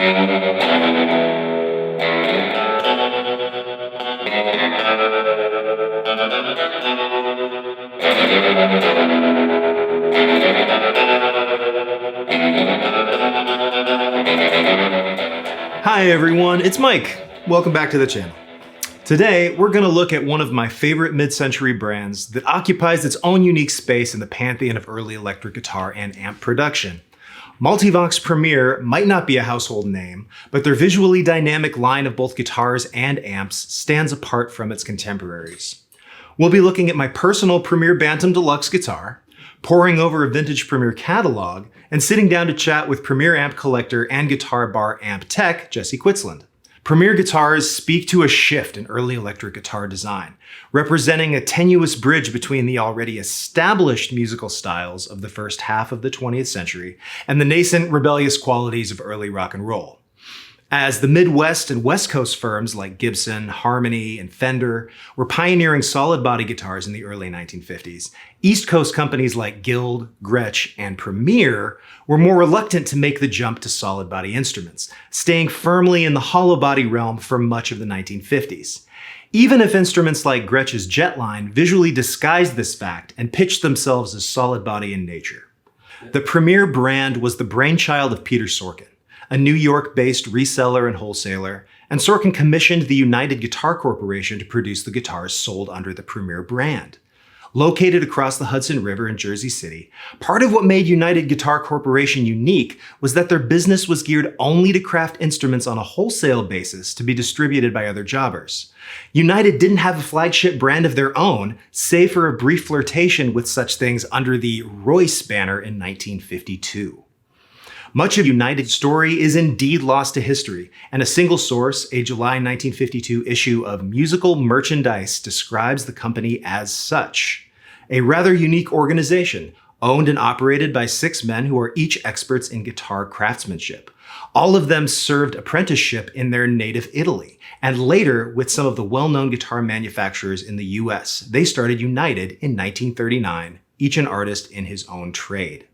Hi everyone, it's Mike. Welcome back to the channel. Today, we're going to look at one of my favorite mid-century brands that occupies its own unique space in the pantheon of early electric guitar and amp production. Multivox Premier might not be a household name, but their visually dynamic line of both guitars and amps stands apart from its contemporaries. We'll be looking at my personal Premier Bantam Deluxe guitar, poring over a vintage Premier catalog, and sitting down to chat with Premier amp collector and guitar bar amp tech, Jesse Quitslund. Premier guitars speak to a shift in early electric guitar design, representing a tenuous bridge between the already established musical styles of the first half of the 20th century and the nascent rebellious qualities of early rock and roll. As the Midwest and West Coast firms like Gibson, Harmony, and Fender were pioneering solid body guitars in the early 1950s, East Coast companies like Guild, Gretsch, and Premier were more reluctant to make the jump to solid body instruments, staying firmly in the hollow body realm for much of the 1950s. Even if instruments like Gretsch's Jetline visually disguised this fact and pitched themselves as solid body in nature. The Premier brand was the brainchild of Peter Sorkin, a New York-based reseller and wholesaler, and Sorkin commissioned the United Guitar Corporation to produce the guitars sold under the Premier brand. Located across the Hudson River in Jersey City, part of what made United Guitar Corporation unique was that their business was geared only to craft instruments on a wholesale basis to be distributed by other jobbers. United didn't have a flagship brand of their own, save for a brief flirtation with such things under the Royce banner in 1952. Much of United's story is indeed lost to history, and a single source, a July 1952 issue of Musical Merchandise, describes the company as such. A rather unique organization, owned and operated by 6 men who are each experts in guitar craftsmanship. All of them served apprenticeship in their native Italy, and later with some of the well-known guitar manufacturers in the US. They started United in 1939, each an artist in his own trade.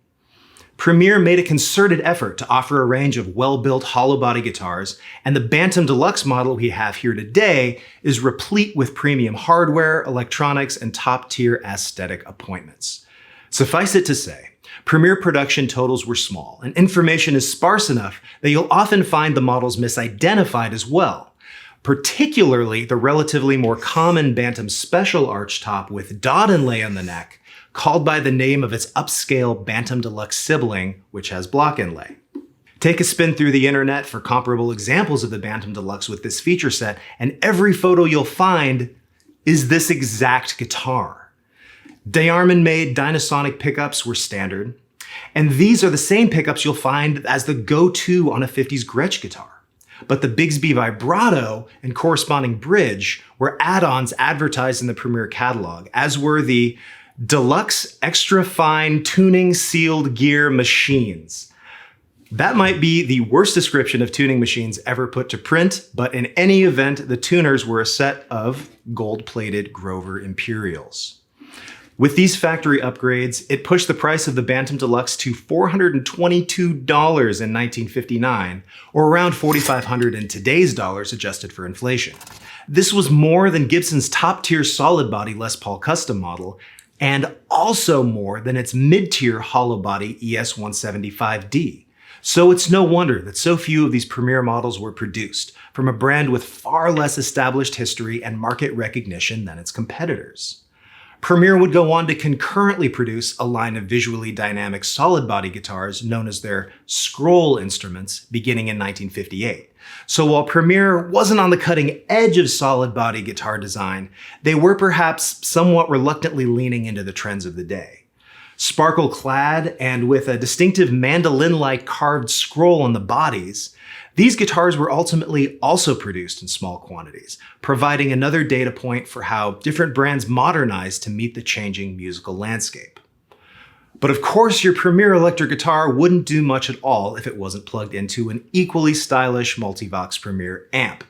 Premier made a concerted effort to offer a range of well-built hollow body guitars, and the Bantam Deluxe model we have here today is replete with premium hardware, electronics, and top-tier aesthetic appointments. Suffice it to say, Premier production totals were small, and information is sparse enough that you'll often find the models misidentified as well, particularly the relatively more common Bantam Special archtop with dot inlay on the neck, called by the name of its upscale Bantam Deluxe sibling, which has block inlay. Take a spin through the internet for comparable examples of the Bantam Deluxe with this feature set, and every photo you'll find is this exact guitar. Diarmid-made Dynasonic pickups were standard, and these are the same pickups you'll find as the go-to on a 50s Gretsch guitar. But the Bigsby Vibrato and corresponding bridge were add-ons advertised in the Premier catalog, as were the Deluxe Extra Fine Tuning Sealed Gear Machines. That might be the worst description of tuning machines ever put to print, but in any event, the tuners were a set of gold-plated Grover Imperials. With these factory upgrades, it pushed the price of the Bantam Deluxe to $422 in 1959, or around $4,500 in today's dollars adjusted for inflation. This was more than Gibson's top-tier solid body Les Paul custom model, and also more than its mid-tier hollow body ES-175D. So it's no wonder that so few of these Premier models were produced from a brand with far less established history and market recognition than its competitors. Premier would go on to concurrently produce a line of visually dynamic solid body guitars known as their Scroll instruments beginning in 1958. So while Premier wasn't on the cutting edge of solid body guitar design, they were perhaps somewhat reluctantly leaning into the trends of the day. Sparkle-clad and with a distinctive mandolin-like carved scroll on the bodies, these guitars were ultimately also produced in small quantities, providing another data point for how different brands modernized to meet the changing musical landscape. But of course, your Premier electric guitar wouldn't do much at all if it wasn't plugged into an equally stylish Multivox Premier amp.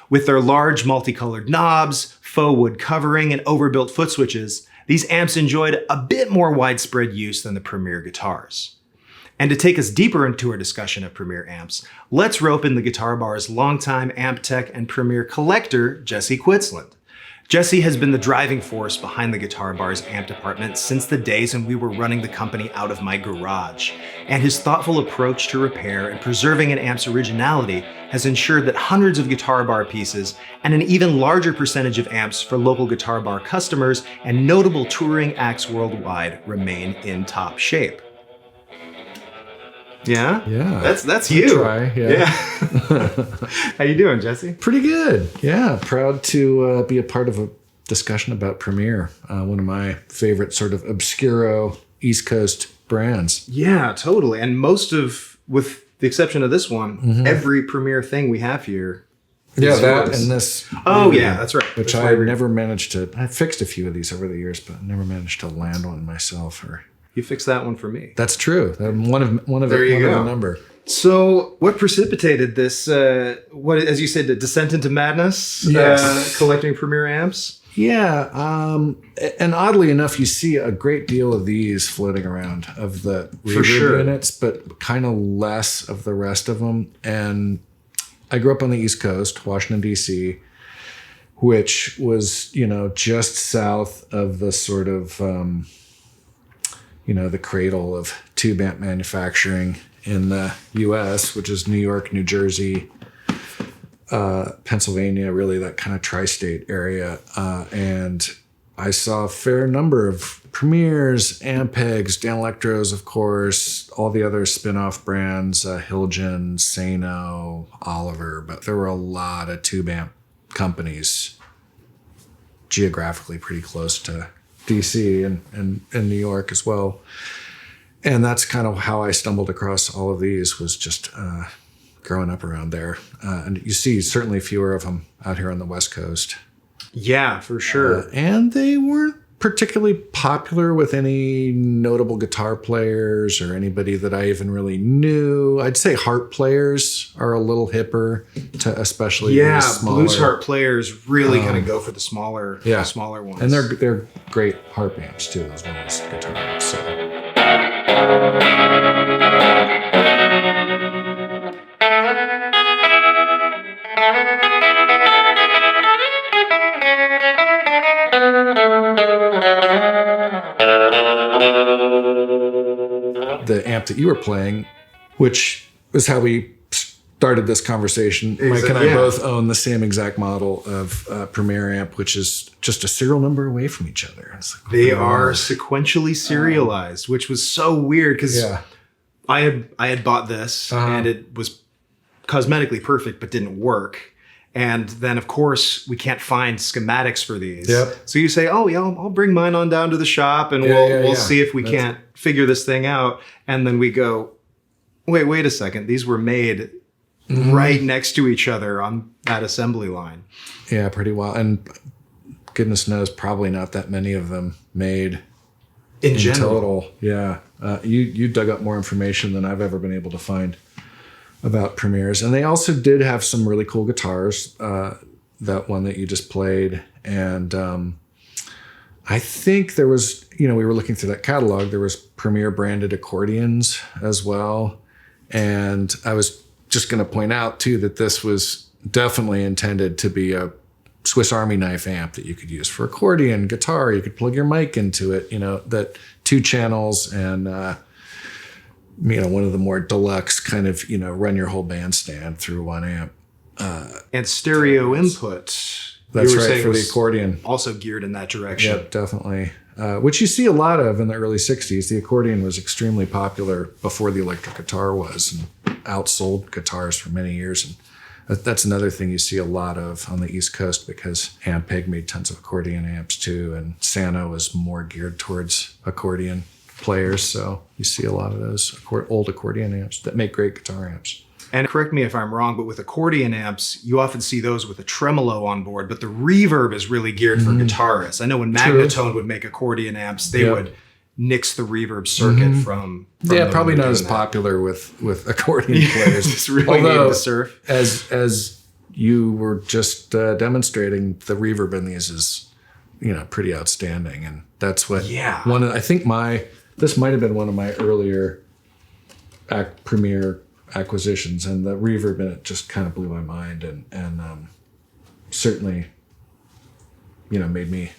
With their large multicolored knobs, faux wood covering, and overbuilt foot switches, these amps enjoyed a bit more widespread use than the Premier guitars. And to take us deeper into our discussion of Premier amps, let's rope in the Guitar Bar's longtime amp tech and Premier collector, Jesse Quitslund. Jesse has been the driving force behind the Guitar Bar's amp department since the days when we were running the company out of my garage, and his thoughtful approach to repair and preserving an amp's originality has ensured that hundreds of Guitar Bar pieces and an even larger percentage of amps for local Guitar Bar customers and notable touring acts worldwide remain in top shape. Yeah? Yeah. That's you. Try, yeah. How you doing, Jesse? Pretty good. Yeah. Proud to be a part of a discussion about Premier, one of my favorite sort of obscuro East Coast brands. Yeah, totally. And with the exception of this one, every Premier thing we have here. Yeah, that and this. Oh, yeah, that's right. Which I never managed to. I fixed a few of these over the years, but I never managed to land one myself. You fixed that one for me. That's true. One of a number. So, what precipitated this? As you said, the descent into madness? Yes. Collecting Premier amps. Yeah, and oddly enough, you see a great deal of these floating around of the Reverb units, but kind of less of the rest of them. And I grew up on the East Coast, Washington D.C., which was just south of the sort of the cradle of tube amp manufacturing in the U.S., which is New York, New Jersey, Pennsylvania, really that kind of tri-state area. And I saw a fair number of Premiers, Ampegs, Dan Electros, of course, all the other spin-off brands, Hilgen, Sano, Oliver, but there were a lot of tube amp companies geographically pretty close to DC and New York as well. And that's kind of how I stumbled across all of these, was just growing up around there. And you see certainly fewer of them out here on the West Coast. Yeah, for sure. And they weren't particularly popular with any notable guitar players or anybody that I even really knew. I'd say harp players are a little hipper to especially the smaller. Blues harp players really kind of go for the smaller ones. And they're great harp amps too, as well as guitar amps. So. The amp that you were playing, which was how we started this conversation. Mike and I both own the same exact model of Premier amp, which is just a serial number away from each other. It's like, they are sequentially serialized, which was so weird because I had bought this and it was cosmetically perfect but didn't work. And then, of course, we can't find schematics for these. Yep. So you say, oh, yeah, I'll bring mine on down to the shop and we'll see if we can't figure this thing out. And then we go, wait a second. These were made right next to each other on that assembly line. Yeah, pretty well. And goodness knows, probably not that many of them made in general. Total. Yeah. You dug up more information than I've ever been able to find about Premiers. And they also did have some really cool guitars, that one that you just played. And I think there was, we were looking through that catalog, there was Premier branded accordions as well. And I was just going to point out too that this was definitely intended to be a Swiss Army knife amp that you could use for accordion, guitar. You could plug your mic into it, that 2 channels and, one of the more deluxe kind of, run your whole bandstand through one amp. And stereo input. That's right, for the accordion. Also geared in that direction. Yep, definitely. Which you see a lot of in the early 60s. The accordion was extremely popular before the electric guitar was, and outsold guitars for many years. And that's another thing you see a lot of on the East Coast, because Ampeg made tons of accordion amps too, and Sano was more geared towards accordion players. So you see a lot of those old accordion amps that make great guitar amps. And correct me if I'm wrong, but with accordion amps, you often see those with a tremolo on board, but the reverb is really geared for guitarists. I know when Magnatone would make accordion amps, they would nix the reverb circuit from probably not as popular with accordion players. It's really needed to surf. As you were just demonstrating, the reverb in these is, pretty outstanding. And that's what I think this might have been one of my earlier Premier acquisitions, and the reverb in it just kind of blew my mind, and certainly, made me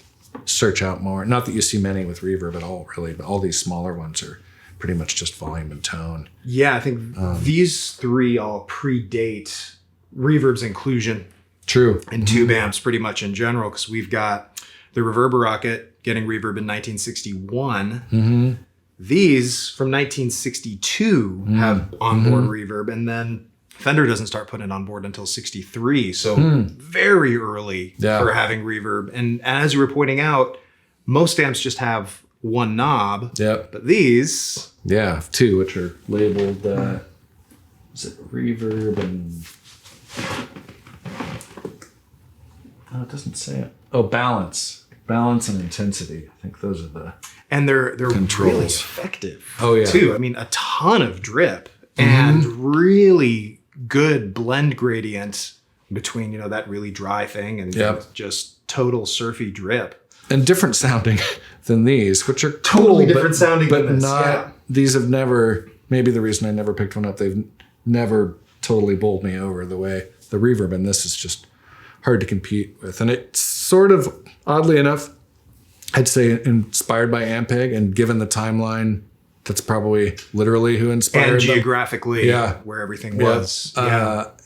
search out more. Not that you see many with reverb at all, really, but all these smaller ones are pretty much just volume and tone. Yeah, I think these three all predate reverb's inclusion. True. And tube amps pretty much in general, because we've got the Reverber Rocket getting reverb in 1961. Mm-hmm. These from 1962 have onboard reverb, and then Fender doesn't start putting it on board until 63. So very early for having reverb. And as you were pointing out, most amps just have one knob. Yep. But these... Yeah, two, which are labeled, is it reverb and... Oh, it doesn't say it. Oh, balance. Balance and intensity. I think those are the... And they're controls. Really effective. Oh, yeah. Too. I mean, a ton of drip and really good blend gradient between, that really dry thing and just total surfy drip. And different sounding than these, which are totally cool, different sounding but than this. Not, these have never, maybe the reason I never picked one up, they've never totally bowled me over the way the reverb in this is just hard to compete with. And it's sort of, oddly enough, I'd say inspired by Ampeg, and given the timeline, that's probably literally who inspired and them. Geographically, where everything was.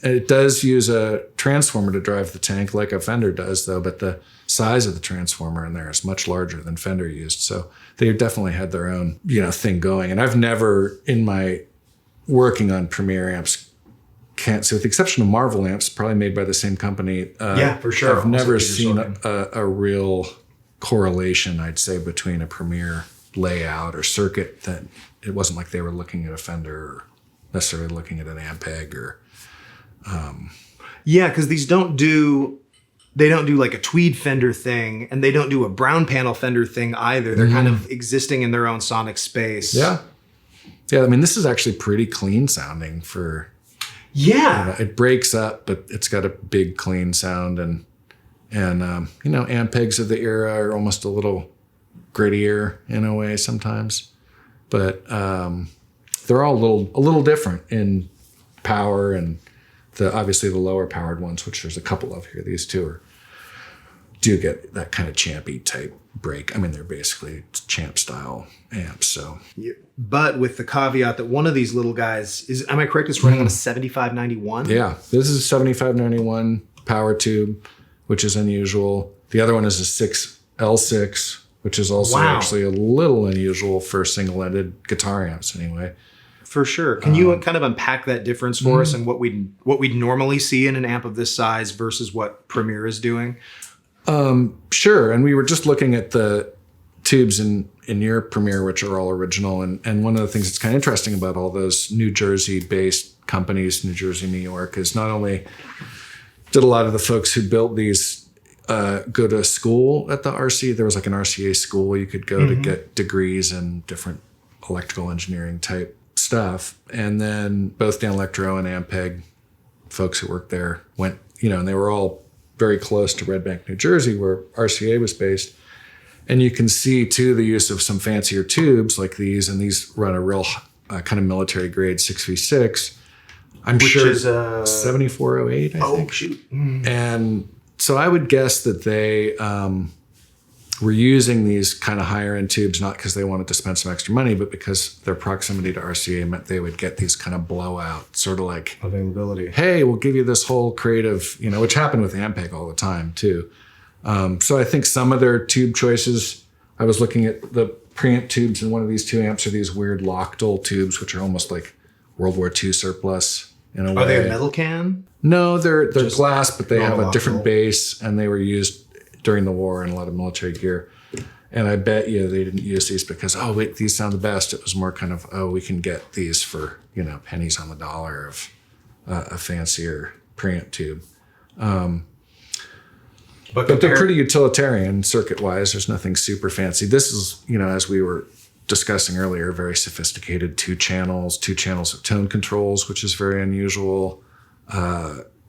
It does use a transformer to drive the tank like a Fender does, though, but the size of the transformer in there is much larger than Fender used. So they definitely had their own, thing going. And I've never, in my working on Premier amps, can't say, with the exception of Marvel amps, probably made by the same company. For sure. I've never seen a real correlation, I'd say, between a Premier layout or circuit that it wasn't like they were looking at a Fender or necessarily looking at an Ampeg or... because these don't do like a tweed Fender thing, and they don't do a brown panel Fender thing either. They're kind of existing in their own sonic space. Yeah. I mean, this is actually pretty clean sounding for... Yeah. It breaks up, but it's got a big clean sound, and Ampegs of the era are almost a little grittier in a way sometimes, but they're all a little different in power, and obviously the lower powered ones, which there's a couple of here. These two do get that kind of champy type break. I mean, they're basically champ style amps. So, but with the caveat that one of these little guys is, am I correct? It's running on a 7591. Yeah, this is a 7591 power tube, which is unusual. The other one is a L6, which is also actually a little unusual for single-ended guitar amps anyway. For sure. Can you kind of unpack that difference for us and what we'd normally see in an amp of this size versus what Premier is doing? Sure. And we were just looking at the tubes in your Premier, which are all original. And one of the things that's kind of interesting about all those New Jersey-based companies, New Jersey, New York, is not only did a lot of the folks who built these go to school at the RC. There was like an RCA school you could go to get degrees in different electrical engineering type stuff. And then both Dan Electro and Ampeg folks who worked there went, and they were all very close to Red Bank, New Jersey, where RCA was based. And you can see, too, the use of some fancier tubes like these, and these run a real kind of military grade 6v6. Which sure is 7408, I think. Oh, shoot. And so I would guess that they were using these kind of higher end tubes, not because they wanted to spend some extra money, but because their proximity to RCA meant they would get these kind of blowout, sort of like availability. Hey, we'll give you this whole creative, which happened with Ampeg all the time too. So I think some of their tube choices, I was looking at the preamp tubes, and one of these two amps are these weird Lockdol tubes, which are almost like World War II surplus in a way. Are they a metal can? No, they're glass, but they have a Lockdol. different base, and they were used during the war in a lot of military gear. And I bet you they didn't use these because, oh, wait, these sound the best. It was more kind of, oh, we can get these for, pennies on the dollar of a fancier preamp tube. But they're pretty utilitarian circuit-wise. There's nothing super fancy. This is, as we were discussing earlier, very sophisticated two channels of tone controls, which is very unusual.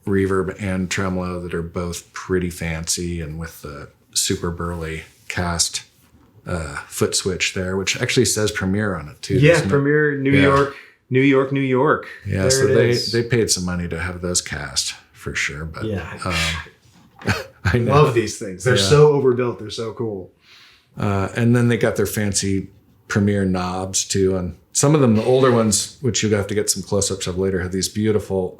Reverb and tremolo that are both pretty fancy, and with the super burly cast foot switch there, which actually says Premier on it too. Yeah, Premier New York New York, New York. Yeah, there so it is. they paid some money to have those cast for sure. But I know. Love these things. They're so overbuilt. They're so cool. And then they got their fancy Premier knobs too. And some of them, the older ones, which you'll have to get some close-ups of later, have these beautiful,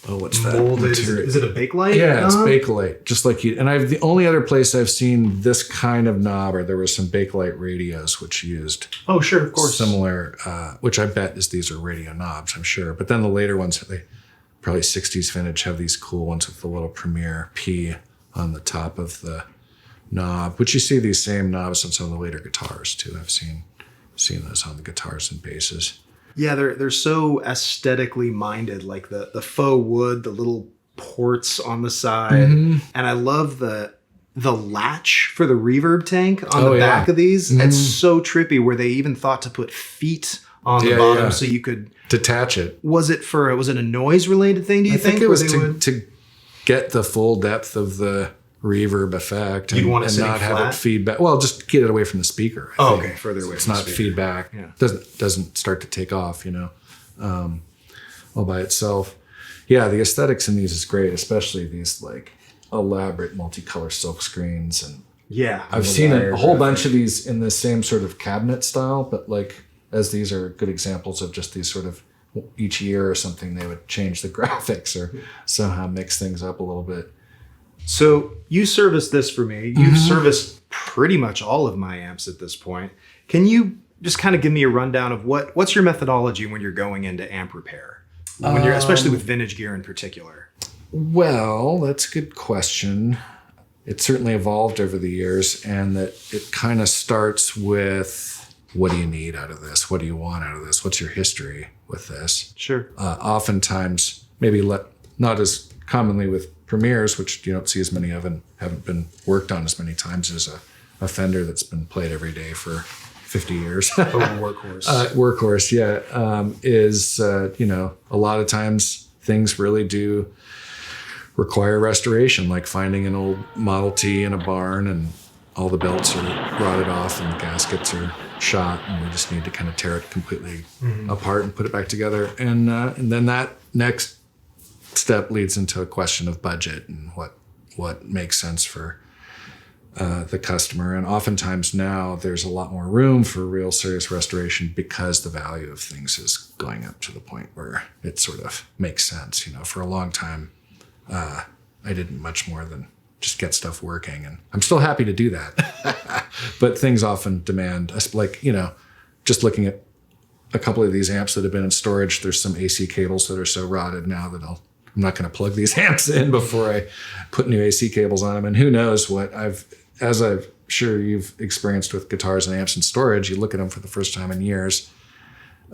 what's that? Molded. Is it a Bakelite? Yeah, it's Bakelite. Just like you. And the only other place I've seen this kind of knob, or there was some Bakelite radios, which used Oh, sure, of course. similar, which I bet these are radio knobs, I'm sure. But then the later ones, they probably 60s vintage, have these cool ones with the little Premier P on the top of the knob, which you see these same knobs on some of the later guitars too. I've seen those on the guitars and basses. Yeah, they're so aesthetically minded, like the faux wood, the little ports on the side, and I love the latch for the reverb tank on the back of these. It's so trippy, where they even thought to put feet on the bottom so you could detach it. Was it a noise related thing? Do you think it was to get the full depth of the reverb effect and not have it feedback. Well, just get it away from the speaker. Okay, further away. It's from not the speaker. Feedback. Yeah. Doesn't start to take off, all by itself. Yeah, the aesthetics in these is great, especially these like elaborate multicolor silk screens. And I've seen a whole bunch of these in the same sort of cabinet style, but like as these are good examples of just these sort of each year or something, they would change the graphics or somehow mix things up a little bit. So you serviced this for me. You've serviced pretty much all of my amps at this point. Can you just kind of give me a rundown of what's your methodology when you're going into amp repair? When you're, especially with vintage gear in particular. Well, that's a good question. It certainly evolved over the years, and that it kind of starts with, what do you need out of this? What do you want out of this? What's your history with this? Sure. Oftentimes, maybe not as commonly with Premiers, which you don't see as many of and haven't been worked on as many times as a Fender that's been played every day for 50 years. Workhorse. Workhorse, yeah. Is, a lot of times things really do require restoration, like finding an old Model T in a barn and all the belts are rotted off and the gaskets are shot, and we just need to kind of tear it completely apart and put it back together. And then that next step leads into a question of budget and what makes sense for the customer. And oftentimes now there's a lot more room for real serious restoration because the value of things is going up to the point where it sort of makes sense. For a long time, I didn't much more than just get stuff working, and I'm still happy to do that. But things often demand, like, just looking at a couple of these amps that have been in storage, there's some AC cables that are so rotted now that I'm not going to plug these amps in before I put new AC cables on them. And who knows what as I'm sure you've experienced with guitars and amps in storage, you look at them for the first time in years,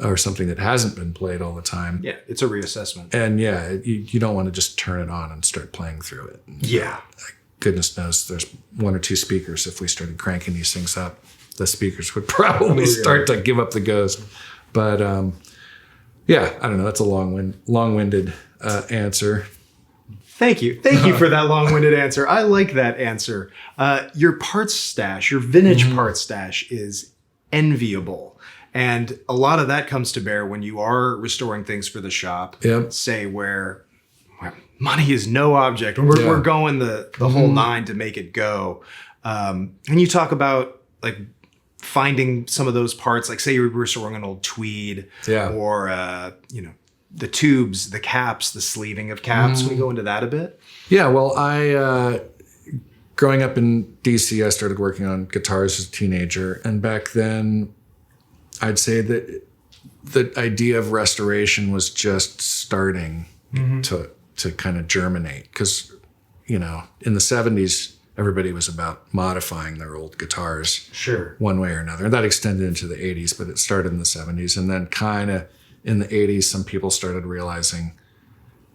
or something that hasn't been played all the time. Yeah, it's a reassessment. And you don't want to just turn it on and start playing through it. And goodness knows there's one or two speakers. If we started cranking these things up, the speakers would probably start to give up the ghost. But I don't know. That's a long-winded answer. Thank you for that long-winded answer. I like that answer. Your parts stash, your vintage parts stash, is enviable. And a lot of that comes to bear when you are restoring things for the shop, say where money is no object. We're going the whole nine to make it go. And you talk about like finding some of those parts, like say you're restoring an old tweed or, the tubes, the caps, the sleeving of caps. Can we go into that a bit? Yeah, well, growing up in DC, I started working on guitars as a teenager. And back then, I'd say that the idea of restoration was just starting to kind of germinate. Because, in the 70s, everybody was about modifying their old guitars one way or another. And that extended into the 80s, but it started in the 70s. And then kind of in the 80s, some people started realizing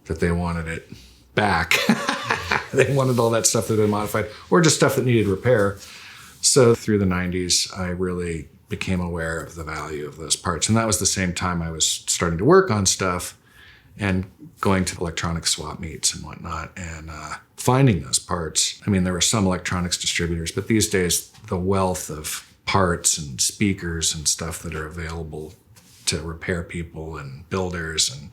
that they wanted it back. They wanted all that stuff that had been modified or just stuff that needed repair. So through the 90s, I really became aware of the value of those parts. And that was the same time I was starting to work on stuff and going to electronic swap meets and whatnot and finding those parts. I mean, there were some electronics distributors, but these days the wealth of parts and speakers and stuff that are available to repair people and builders and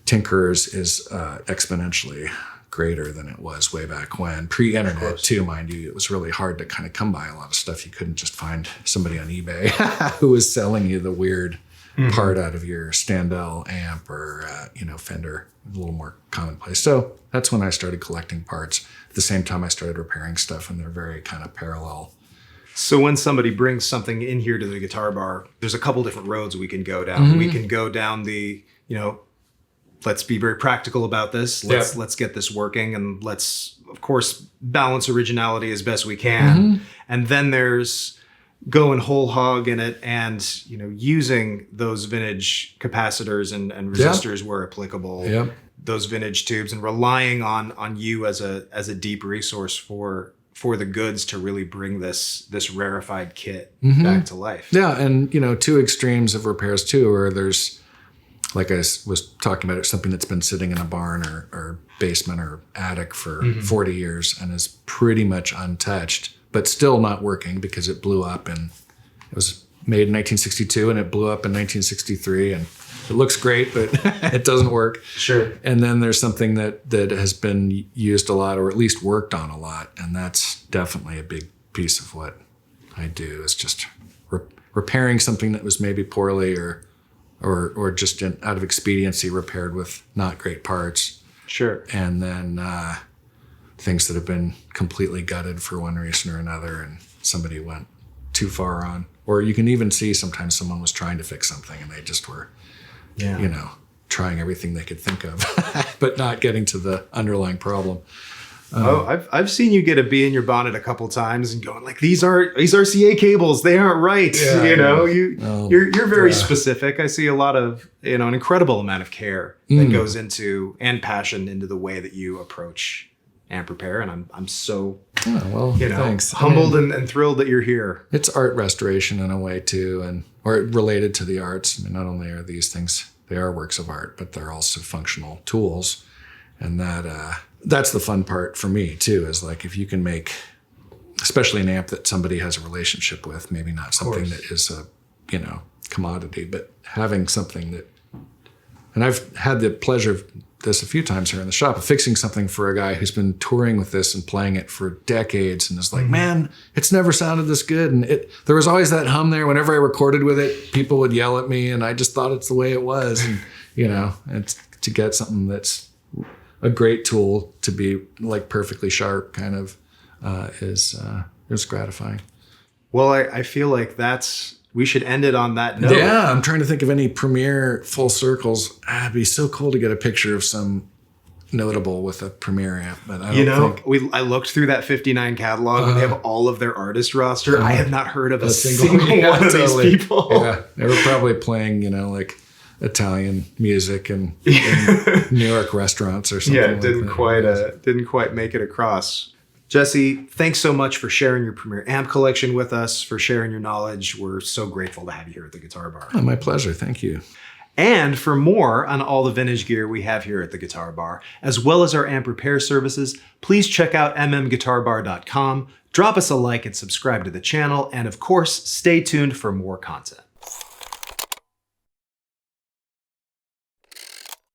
tinkerers is exponentially greater than it was way back when. Pre-internet too, mind you. It was really hard to kind of come by a lot of stuff. You couldn't just find somebody on eBay who was selling you the weird part out of your Standell amp or, Fender, a little more commonplace. So that's when I started collecting parts. At the same time, I started repairing stuff, and they're very kind of parallel. So when somebody brings something in here to the Guitar Bar, there's a couple different roads we can go down. We can go down the, let's be very practical about this. Let's get this working, and let's, of course, balance originality as best we can. And then there's going whole hog in it and, using those vintage capacitors and resistors where applicable, those vintage tubes, and relying on you as a deep resource for the goods to really bring this rarefied kit back to life. Yeah, and two extremes of repairs too, where there's, like I was talking about, something that's been sitting in a barn or basement or attic for 40 years and is pretty much untouched, but still not working because it blew up, and it was made in 1962 and it blew up in 1963, and it looks great, but it doesn't work. Sure. And then there's something that has been used a lot, or at least worked on a lot, and that's definitely a big piece of what I do, is just repairing something that was maybe poorly or just out of expediency repaired with not great parts. Sure. And then things that have been completely gutted for one reason or another, and somebody went too far on. Or you can even see sometimes someone was trying to fix something and they just were, trying everything they could think of, but not getting to the underlying problem. I've seen you get a bee in your bonnet a couple times and going like, these RCA cables, they aren't right. You're very specific. I see a lot of, an incredible amount of care that goes into, and passion into, the way that you approach amp repair. And I'm so, thanks. Humbled and thrilled that you're here. It's art restoration in a way too, or related to the arts. I mean, not only are these things, they are works of art, but they're also functional tools. And that's the fun part for me too, is like, if you can make, especially an amp that somebody has a relationship with, maybe not something that is a, commodity, but having something that, and I've had the pleasure of this a few times here in the shop, of fixing something for a guy who's been touring with this and playing it for decades, and is like, man, it's never sounded this good. And there was always that hum there. Whenever I recorded with it, people would yell at me, and I just thought it's the way it was. And, it's to get something that's a great tool to be like perfectly sharp kind of is gratifying. Well, I feel like we should end it on that note. Yeah, I'm trying to think of any Premier full circles. It'd be so cool to get a picture of some notable with a Premier amp, but I don't think... I looked through that 59 catalog and they have all of their artist roster. I have not heard of a single one of these people. Yeah, they were probably playing, like Italian music and New York restaurants or something. Yeah, didn't quite make it across. Jesse, thanks so much for sharing your Premier amp collection with us, for sharing your knowledge. We're so grateful to have you here at the Guitar Bar. Oh, my pleasure. Thank you. And for more on all the vintage gear we have here at the Guitar Bar, as well as our amp repair services, please check out mmguitarbar.com, drop us a like and subscribe to the channel, and of course, stay tuned for more content.